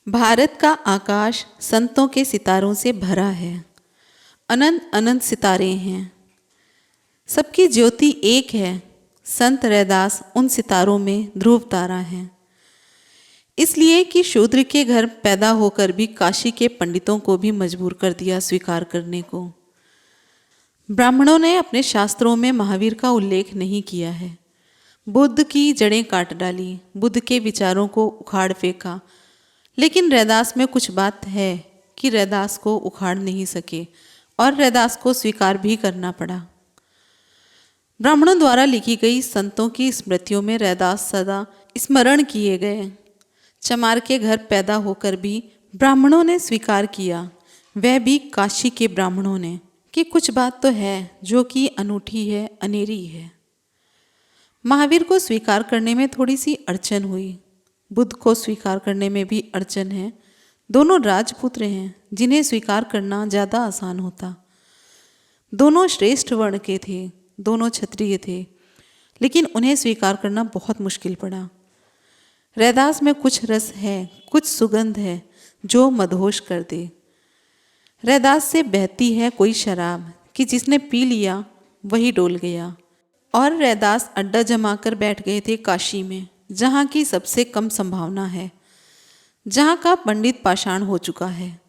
भारत का आकाश संतों के सितारों से भरा है। अनंत अनंत सितारे हैं, सबकी ज्योति एक है। संत रैदास उन सितारों में ध्रुव तारा है। इसलिए कि शूद्र के घर पैदा होकर भी काशी के पंडितों को भी मजबूर कर दिया स्वीकार करने को। ब्राह्मणों ने अपने शास्त्रों में महावीर का उल्लेख नहीं किया है। बुद्ध की जड़ें काट डाली, बुद्ध के विचारों को उखाड़ फेंका। लेकिन रैदास में कुछ बात है कि रैदास को उखाड़ नहीं सके और रैदास को स्वीकार भी करना पड़ा। ब्राह्मणों द्वारा लिखी गई संतों की स्मृतियों में रैदास सदा स्मरण किए गए। चमार के घर पैदा होकर भी ब्राह्मणों ने स्वीकार किया, वह भी काशी के ब्राह्मणों ने, कि कुछ बात तो है जो कि अनूठी है, अनेरी है। महावीर को स्वीकार करने में थोड़ी सी अड़चन हुई, बुद्ध को स्वीकार करने में भी अड़चन है। दोनों राजपुत्र हैं जिन्हें स्वीकार करना ज़्यादा आसान होता। दोनों श्रेष्ठ वर्ण के थे, दोनों क्षत्रिय थे, लेकिन उन्हें स्वीकार करना बहुत मुश्किल पड़ा। रैदास में कुछ रस है, कुछ सुगंध है जो मदहोश कर दे। रैदास से बहती है कोई शराब कि जिसने पी लिया वही डोल गया। और रैदास अड्डा जमा कर बैठ गए थे काशी में, जहाँ की सबसे कम संभावना है, जहाँ का पंडित पाषाण हो चुका है।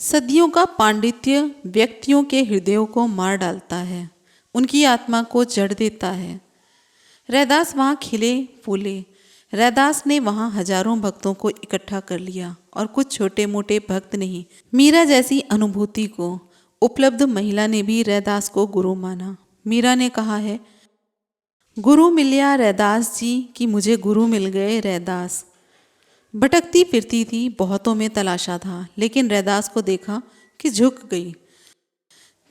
सदियों का पांडित्य व्यक्तियों के हृदयों को मार डालता है, उनकी आत्मा को जड़ देता है। रैदास वहाँ खिले फूले। रैदास ने वहाँ हजारों भक्तों को इकट्ठा कर लिया, और कुछ छोटे मोटे भक्त नहीं, मीरा जैसी अनुभूति को उपलब्ध महिला ने भी रैदास को गुरु माना। मीरा ने कहा है, गुरु मिलिया रैदास जी कि मुझे गुरु मिल गए रैदास। भटकती फिरती थी, बहुतों में तलाशा था, लेकिन रैदास को देखा कि झुक गई।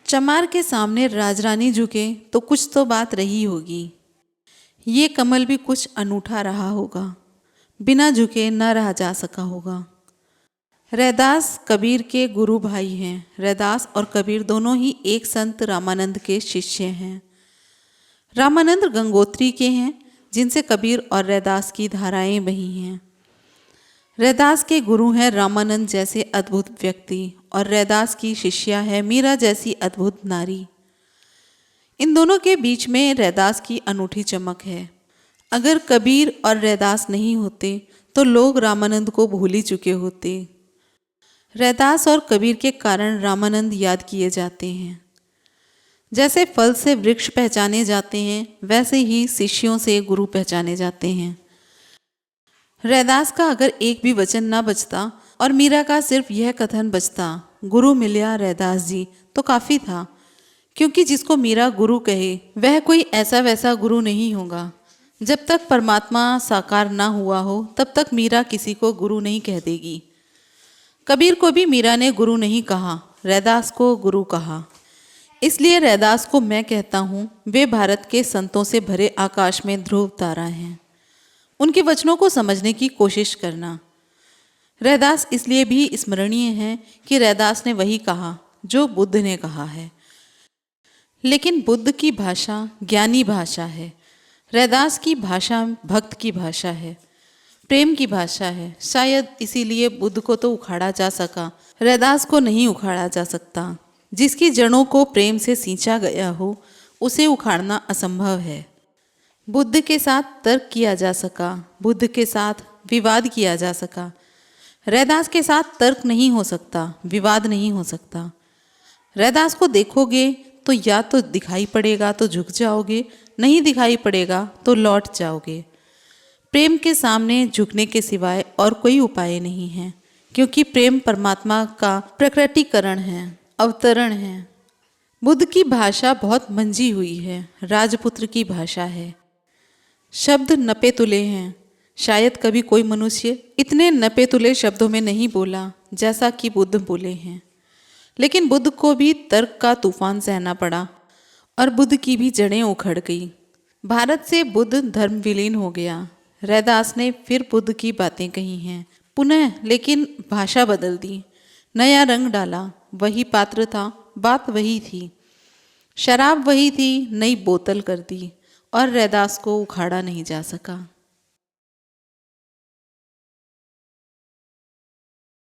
चमार के सामने राजरानी झुके तो कुछ तो बात रही होगी। ये कमल भी कुछ अनूठा रहा होगा, बिना झुके न रहा जा सका होगा। रैदास कबीर के गुरु भाई हैं। रैदास और कबीर दोनों ही एक संत रामानंद के शिष्य हैं। रामानंद गंगोत्री के हैं, जिनसे कबीर और रैदास की धाराएं बही हैं। रैदास के गुरु हैं रामानंद जैसे अद्भुत व्यक्ति, और रैदास की शिष्या है मीरा जैसी अद्भुत नारी। इन दोनों के बीच में रैदास की अनूठी चमक है। अगर कबीर और रैदास नहीं होते तो लोग रामानंद को भूल ही चुके होते। रैदास और कबीर के कारण रामानंद याद किए जाते हैं। जैसे फल से वृक्ष पहचाने जाते हैं, वैसे ही शिष्यों से गुरु पहचाने जाते हैं। रैदास का अगर एक भी वचन ना बचता और मीरा का सिर्फ यह कथन बचता, गुरु मिलिया रैदास जी, तो काफ़ी था। क्योंकि जिसको मीरा गुरु कहे वह कोई ऐसा वैसा गुरु नहीं होगा। जब तक परमात्मा साकार ना हुआ हो तब तक मीरा किसी को गुरु नहीं कह देगी। कबीर को भी मीरा ने गुरु नहीं कहा, रैदास को गुरु कहा। इसलिए रैदास को मैं कहता हूँ, वे भारत के संतों से भरे आकाश में ध्रुव तारा हैं। उनके वचनों को समझने की कोशिश करना। रैदास इसलिए भी स्मरणीय है कि रैदास ने वही कहा जो बुद्ध ने कहा है। लेकिन बुद्ध की भाषा ज्ञानी भाषा है, रैदास की भाषा भक्त की भाषा है, प्रेम की भाषा है। शायद इसीलिए बुद्ध को तो उखाड़ा जा सका, रैदास को नहीं उखाड़ा जा सकता। जिसकी जड़ों को प्रेम से सींचा गया हो उसे उखाड़ना असंभव है। बुद्ध के साथ तर्क किया जा सका, बुद्ध के साथ विवाद किया जा सका। रैदास के साथ तर्क नहीं हो सकता, विवाद नहीं हो सकता। रैदास को देखोगे तो या तो दिखाई पड़ेगा तो झुक जाओगे, नहीं दिखाई पड़ेगा तो लौट जाओगे। प्रेम के सामने झुकने के सिवाय और कोई उपाय नहीं है, क्योंकि प्रेम परमात्मा का प्रकटीकरण है, अवतरण है। बुद्ध की भाषा बहुत मंजी हुई है, राजपुत्र की भाषा है। शब्द नपे तुले हैं। शायद कभी कोई मनुष्य इतने नपे तुले शब्दों में नहीं बोला जैसा कि बुद्ध बोले हैं। लेकिन बुद्ध को भी तर्क का तूफान सहना पड़ा और बुद्ध की भी जड़ें उखड़ गई। भारत से बुद्ध धर्म विलीन हो गया। रैदास ने फिर बुद्ध की बातें कही हैं पुनः, लेकिन भाषा बदल दी, नया रंग डाला। वही पात्र था, बात वही थी, शराब वही थी, नई बोतल कर दी, और रैदास को उखाड़ा नहीं जा सका।